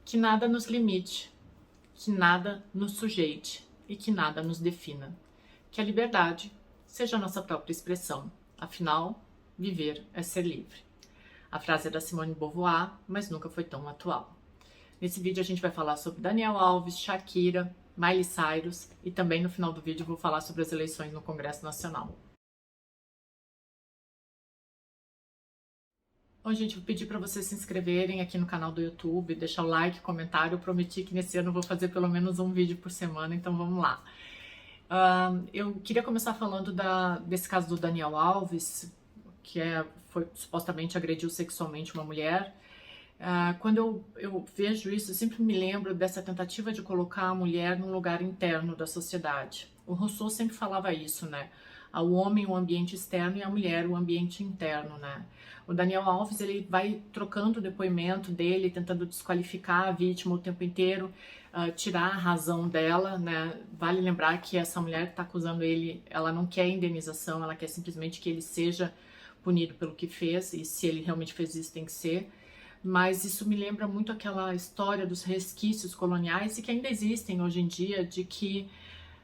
que nada nos limite, que nada nos sujeite e que nada nos defina. Que a liberdade seja a nossa própria expressão. Afinal, viver é ser livre. A frase é da Simone de Beauvoir, mas nunca foi tão atual. Nesse vídeo a gente vai falar sobre Daniel Alves, Shakira, Miley Cyrus e também no final do vídeo eu vou falar sobre as eleições no Congresso Nacional. Bom, gente, vou pedir para vocês se inscreverem aqui no canal do YouTube, deixar o like, comentário. Eu prometi que nesse ano eu vou fazer pelo menos um vídeo por semana, então vamos lá. Eu queria começar falando desse caso do Daniel Alves, que supostamente agrediu sexualmente uma mulher. Quando eu vejo isso, eu sempre me lembro dessa tentativa de colocar a mulher num lugar interno da sociedade. O Rousseau sempre falava isso, né? O homem o ambiente externo e a mulher o ambiente interno, né? O Daniel Alves, ele vai trocando o depoimento dele, tentando desqualificar a vítima o tempo inteiro, tirar a razão dela, né? Vale lembrar que essa mulher que está acusando ele, ela não quer indenização, ela quer simplesmente que ele seja punido pelo que fez, e se ele realmente fez isso, tem que ser. Mas isso me lembra muito aquela história dos resquícios coloniais e que ainda existem hoje em dia, de que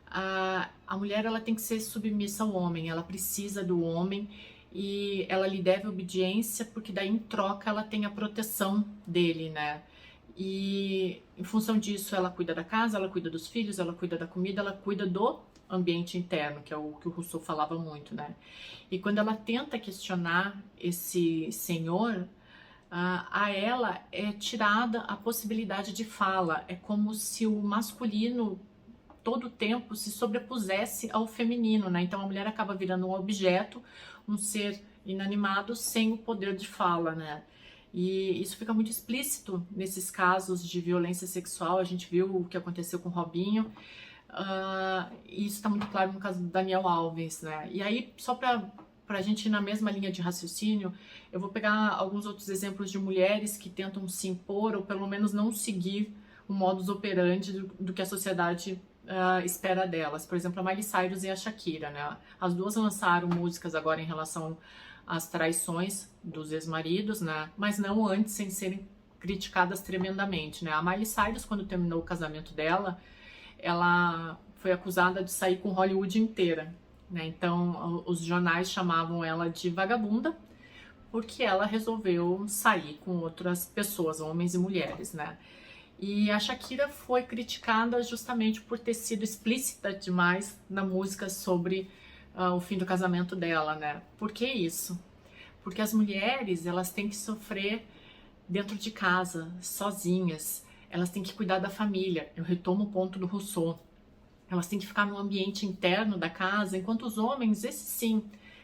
a mulher ela tem que ser submissa ao homem, ela precisa do homem e ela lhe deve obediência, porque daí em troca ela tem a proteção dele, né? E em função disso ela cuida da casa, ela cuida dos filhos, ela cuida da comida, ela cuida do ambiente interno, que é o que o Rousseau falava muito, né? E quando ela tenta questionar esse senhor, a ela é tirada a possibilidade de fala. É como se o masculino todo o tempo se sobrepusesse ao feminino, né? Então a mulher acaba virando um objeto, um ser inanimado sem o poder de fala, né? E isso fica muito explícito nesses casos de violência sexual. A gente viu o que aconteceu com o Robinho, e isso está muito claro no caso do Daniel Alves, né? E aí, só para a gente ir na mesma linha de raciocínio, eu vou pegar alguns outros exemplos de mulheres que tentam se impor ou pelo menos não seguir o modus operandi do que a sociedade espera delas. Por exemplo, a Miley Cyrus e a Shakira, né? As duas lançaram músicas agora em relação às traições dos ex-maridos, né? Mas não antes, sem serem criticadas tremendamente, né? A Miley Cyrus, quando terminou o casamento dela, ela foi acusada de sair com Hollywood inteira, né? Então os jornais chamavam ela de vagabunda, porque ela resolveu sair com outras pessoas, homens e mulheres, né? E a Shakira foi criticada justamente por ter sido explícita demais na música sobre o fim do casamento dela, né? Por que isso? Porque as mulheres, elas têm que sofrer dentro de casa, sozinhas. Elas têm que cuidar da família. Eu retomo o ponto do Rousseau. Elas têm que ficar no ambiente interno da casa, enquanto os homens, esse sim,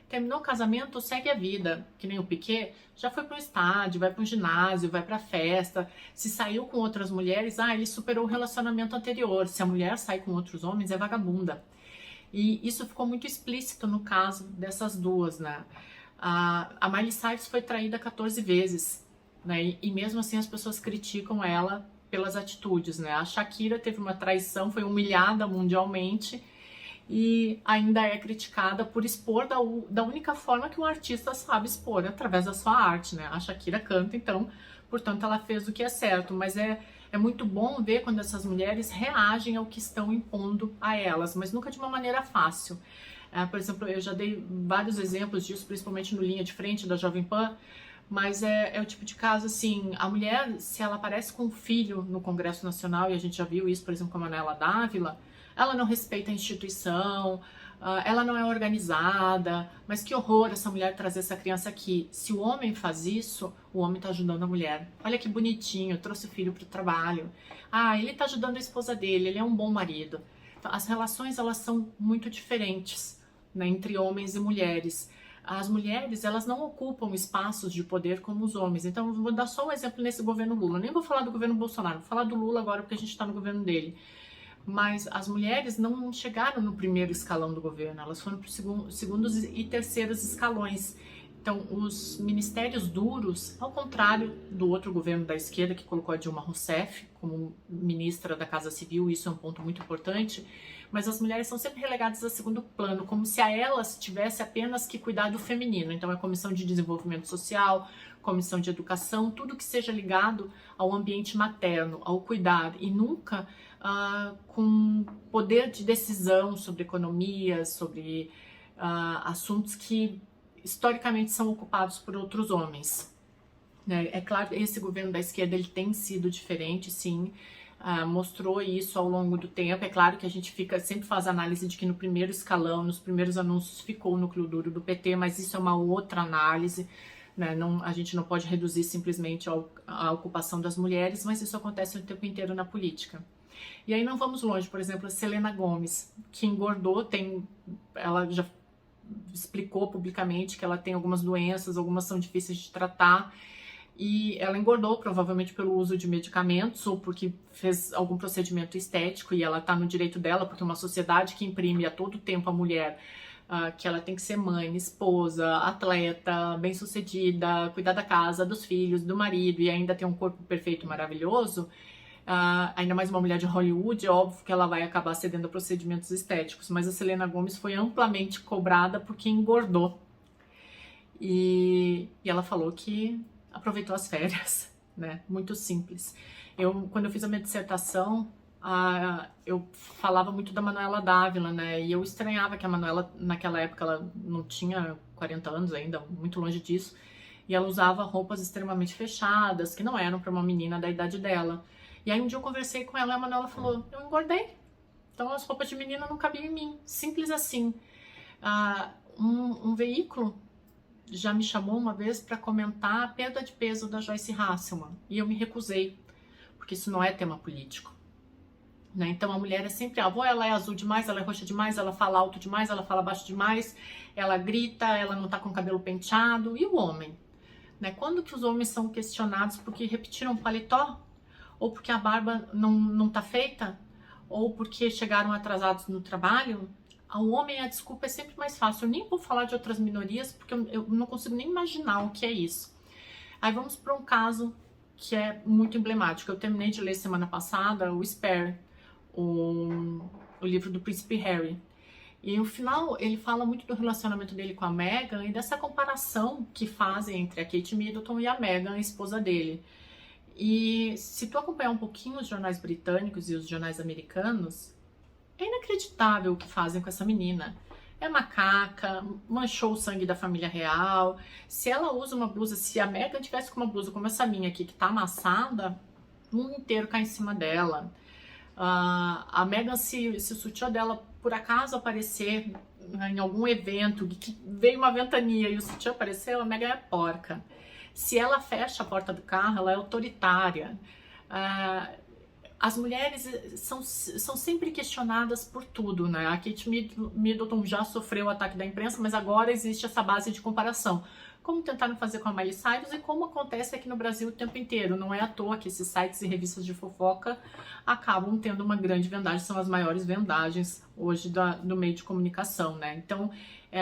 terminou o casamento, segue a vida, que nem o Piquet, já foi para um estádio, vai para um ginásio, vai para festa, se saiu com outras mulheres, ele superou o relacionamento anterior, se a mulher sai com outros homens, é vagabunda. E isso ficou muito explícito no caso dessas duas, né? A Miley Cyrus foi traída 14 vezes, né? E mesmo assim as pessoas criticam ela pelas atitudes, né? A Shakira teve uma traição, foi humilhada mundialmente e ainda é criticada por expor da única forma que um artista sabe expor, através da sua arte, né? A Shakira canta, então, portanto, ela fez o que é certo, mas é muito bom ver quando essas mulheres reagem ao que estão impondo a elas, mas nunca de uma maneira fácil. Por exemplo, eu já dei vários exemplos disso, principalmente no Linha de Frente da Jovem Pan, mas é o tipo de caso, assim, a mulher, se ela aparece com um filho no Congresso Nacional, e a gente já viu isso, por exemplo, com a Manuela Dávila, ela não respeita a instituição, ela não é organizada, mas que horror essa mulher trazer essa criança aqui. Se o homem faz isso, o homem está ajudando a mulher. Olha que bonitinho, trouxe o filho para o trabalho. Ele está ajudando a esposa dele, ele é um bom marido. Então, as relações, elas são muito diferentes, né, entre homens e mulheres. As mulheres, elas não ocupam espaços de poder como os homens. Então, eu vou dar só um exemplo nesse governo Lula. Eu nem vou falar do governo Bolsonaro, vou falar do Lula agora porque a gente está no governo dele. Mas as mulheres não chegaram no primeiro escalão do governo, elas foram para os segundos e terceiros escalões. Então, os ministérios duros, ao contrário do outro governo da esquerda, que colocou a Dilma Rousseff como ministra da Casa Civil, isso é um ponto muito importante, mas as mulheres são sempre relegadas a segundo plano, como se a elas tivesse apenas que cuidar do feminino. Então, é comissão de desenvolvimento social, comissão de educação, tudo que seja ligado ao ambiente materno, ao cuidar, e nunca com poder de decisão sobre economia, sobre assuntos que historicamente são ocupados por outros homens. É claro que esse governo da esquerda ele tem sido diferente, sim, mostrou isso ao longo do tempo. É claro que a gente sempre faz análise de que no primeiro escalão, nos primeiros anúncios, ficou o núcleo duro do PT, mas isso é uma outra análise, né? A gente não pode reduzir simplesmente a ocupação das mulheres, mas isso acontece o tempo inteiro na política. E aí não vamos longe, por exemplo, a Selena Gomez, que engordou, ela já explicou publicamente que ela tem algumas doenças, algumas são difíceis de tratar, e ela engordou provavelmente pelo uso de medicamentos ou porque fez algum procedimento estético, e ela está no direito dela, porque uma sociedade que imprime a todo tempo a mulher que ela tem que ser mãe, esposa, atleta, bem-sucedida, cuidar da casa, dos filhos, do marido, e ainda ter um corpo perfeito e maravilhoso, ainda mais uma mulher de Hollywood, é óbvio que ela vai acabar cedendo a procedimentos estéticos, mas a Selena Gomez foi amplamente cobrada porque engordou. E ela falou que aproveitou as férias, né? Muito simples. Quando eu fiz a minha dissertação, eu falava muito da Manuela Dávila, né? E eu estranhava que a Manuela, naquela época, ela não tinha 40 anos ainda, muito longe disso, e ela usava roupas extremamente fechadas, que não eram para uma menina da idade dela. E aí um dia eu conversei com ela e a Manuela falou, eu engordei, então as roupas de menina não cabiam em mim, simples assim. Um veículo já me chamou uma vez para comentar a perda de peso da Joyce Hasselman, e eu me recusei, porque isso não é tema político, né? Então a mulher é sempre, ela é azul demais, ela é roxa demais, ela fala alto demais, ela fala baixo demais, ela grita, ela não tá com o cabelo penteado. E o homem, né? Quando que os homens são questionados porque repetiram paletó? Ou porque a barba não tá feita? Ou porque chegaram atrasados no trabalho? Ao homem a desculpa é sempre mais fácil. Eu nem vou falar de outras minorias, porque eu não consigo nem imaginar o que é isso. Aí vamos para um caso que é muito emblemático. Eu terminei de ler semana passada o Spare, o livro do Príncipe Harry. E no final ele fala muito do relacionamento dele com a Meghan e dessa comparação que fazem entre a Kate Middleton e a Meghan, a esposa dele. E se tu acompanhar um pouquinho os jornais britânicos e os jornais americanos, é inacreditável o que fazem com essa menina. É macaca, manchou o sangue da família real. Se ela usa uma blusa, se a Meghan tivesse com uma blusa como essa minha aqui, que tá amassada, o mundo inteiro cai em cima dela. A Meghan, se o sutiã dela por acaso aparecer em algum evento, que veio uma ventania e o sutiã apareceu, a Meghan é porca. Se ela fecha a porta do carro, ela é autoritária. As mulheres são sempre questionadas por tudo, né? A Kate Middleton já sofreu o ataque da imprensa, mas agora existe essa base de comparação. Como tentaram fazer com a Miley Cyrus e como acontece aqui no Brasil o tempo inteiro. Não é à toa que esses sites e revistas de fofoca acabam tendo uma grande vendagem, são as maiores vendagens hoje do meio de comunicação, né? Então,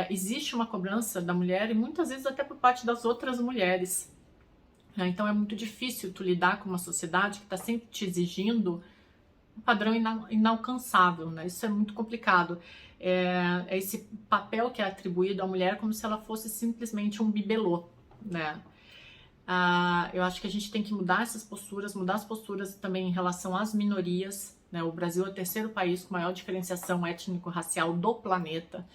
existe uma cobrança da mulher e muitas vezes até por parte das outras mulheres. Então é muito difícil tu lidar com uma sociedade que está sempre te exigindo um padrão inalcançável, né? Isso é muito complicado. É esse papel que é atribuído à mulher como se ela fosse simplesmente um bibelô, né? Eu acho que a gente tem que mudar essas posturas, mudar as posturas também em relação às minorias, né? O Brasil é o terceiro país com maior diferenciação étnico-racial do planeta.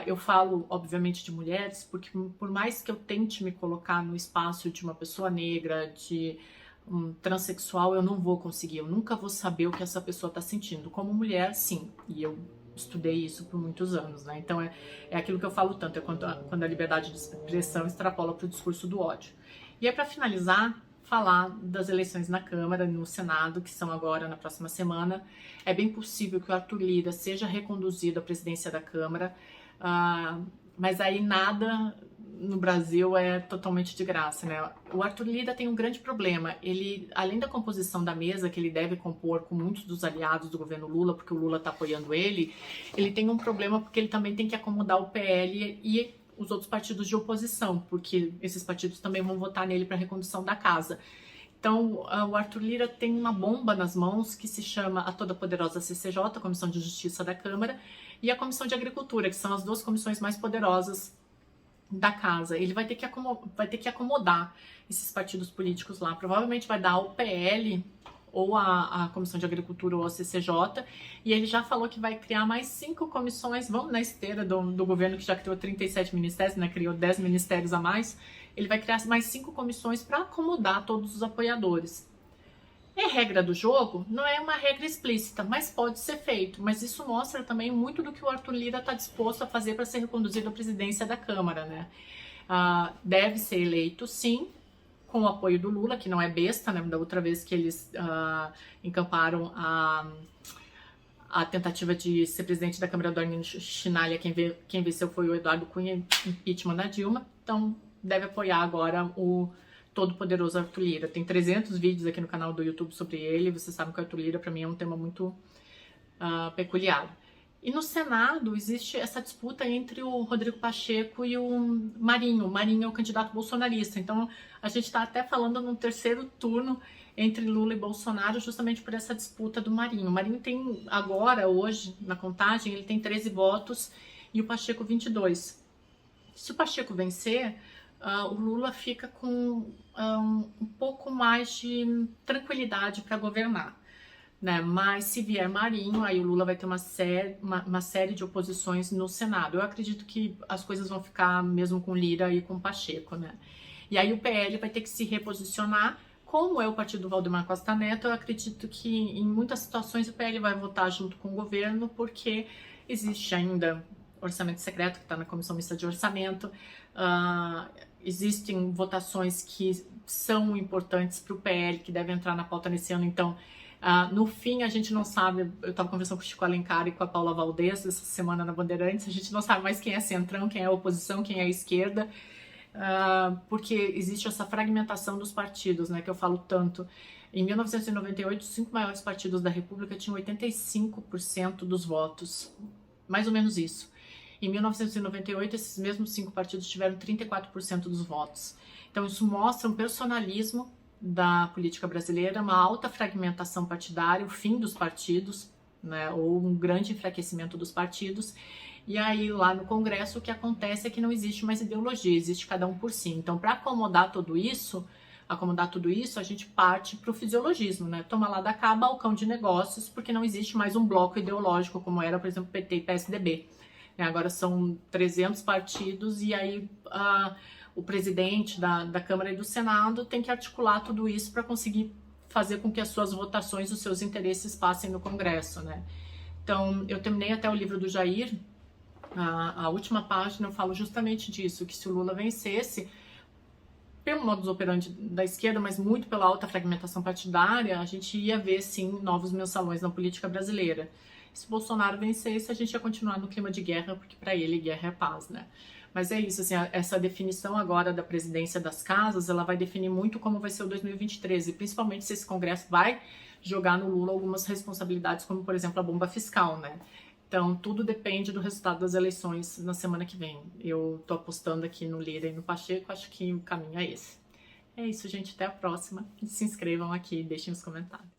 Eu falo, obviamente, de mulheres, porque por mais que eu tente me colocar no espaço de uma pessoa negra, de um transexual, eu não vou conseguir, eu nunca vou saber o que essa pessoa está sentindo. Como mulher, sim, e eu estudei isso por muitos anos, né? Então é aquilo que eu falo tanto, é quando a liberdade de expressão extrapola para o discurso do ódio. E aí, para finalizar, falar das eleições na Câmara e no Senado, que são agora na próxima semana. É bem possível que o Arthur Lira seja reconduzido à presidência da Câmara, mas aí nada no Brasil é totalmente de graça, né? O Arthur Lira tem um grande problema. Ele, além da composição da mesa, que ele deve compor com muitos dos aliados do governo Lula, porque o Lula está apoiando ele tem um problema porque ele também tem que acomodar o PL e os outros partidos de oposição, porque esses partidos também vão votar nele para a recondução da casa. Então, o Arthur Lira tem uma bomba nas mãos que se chama a toda poderosa CCJ, Comissão de Justiça da Câmara, e a Comissão de Agricultura, que são as duas comissões mais poderosas da casa. Ele vai ter que acomodar esses partidos políticos lá. Provavelmente vai dar ao PL ou a Comissão de Agricultura ou a CCJ, e ele já falou que vai criar mais 5 comissões, vamos na esteira do governo que já criou 37 ministérios, né, criou 10 ministérios a mais, ele vai criar mais 5 comissões para acomodar todos os apoiadores. É regra do jogo? Não é uma regra explícita, mas pode ser feito. Mas isso mostra também muito do que o Arthur Lira está disposto a fazer para ser reconduzido à presidência da Câmara, né? Deve ser eleito, sim, com o apoio do Lula, que não é besta, né? Da outra vez que eles encamparam a tentativa de ser presidente da Câmara do Arlindo Chinalha, quem venceu foi o Eduardo Cunha, impeachment da Dilma. Então, deve apoiar agora o todo-poderoso Arthur Lira. Tem 300 vídeos aqui no canal do YouTube sobre ele. Vocês sabem que o Arthur Lira, para mim, é um tema muito peculiar. E no Senado existe essa disputa entre o Rodrigo Pacheco e o Marinho. O Marinho é o candidato bolsonarista. Então, a gente está até falando num terceiro turno entre Lula e Bolsonaro, justamente por essa disputa do Marinho. O Marinho tem agora, hoje, na contagem, ele tem 13 votos e o Pacheco 22. Se o Pacheco vencer, o Lula fica com um pouco mais de tranquilidade para governar, né? Mas se vier Marinho, aí o Lula vai ter uma série de oposições no Senado. Eu acredito que as coisas vão ficar mesmo com Lira e com Pacheco, né? E aí o PL vai ter que se reposicionar. Como é o partido do Valdemar Costa Neto, eu acredito que em muitas situações o PL vai votar junto com o governo, porque existe ainda orçamento secreto, que está na Comissão Mista de Orçamento, existem votações que são importantes para o PL, que devem entrar na pauta nesse ano. Então, no fim, a gente não sabe, eu estava conversando com o Chico Alencar e com a Paula Valdez essa semana na Bandeirantes, a gente não sabe mais quem é centrão, quem é oposição, quem é esquerda, porque existe essa fragmentação dos partidos, né, que eu falo tanto. Em 1998, os 5 maiores partidos da República tinham 85% dos votos, mais ou menos isso. Em 1998, esses mesmos 5 partidos tiveram 34% dos votos. Então, isso mostra um personalismo da política brasileira, uma alta fragmentação partidária, o fim dos partidos, né, ou um grande enfraquecimento dos partidos. E aí, lá no Congresso, o que acontece é que não existe mais ideologia, existe cada um por si. Então, para acomodar tudo isso, a gente parte para o fisiologismo, né? Toma lá da cá, balcão de negócios, porque não existe mais um bloco ideológico, como era, por exemplo, PT e PSDB. Agora são 300 partidos e aí o presidente da Câmara e do Senado tem que articular tudo isso para conseguir fazer com que as suas votações, os seus interesses passem no Congresso, né? Então, eu terminei até o livro do Jair, a última página eu falo justamente disso, que se o Lula vencesse, pelo modus operandi da esquerda, mas muito pela alta fragmentação partidária, a gente ia ver, sim, novos mensalões na política brasileira. Se o Bolsonaro vencesse, a gente ia continuar no clima de guerra, porque para ele guerra é paz, né? Mas é isso, assim, essa definição agora da presidência das casas, ela vai definir muito como vai ser o 2023, e principalmente se esse Congresso vai jogar no Lula algumas responsabilidades, como, por exemplo, a bomba fiscal, né? Então, tudo depende do resultado das eleições na semana que vem. Eu tô apostando aqui no Lira e no Pacheco, acho que o caminho é esse. É isso, gente, até a próxima. Se inscrevam aqui e deixem os comentários.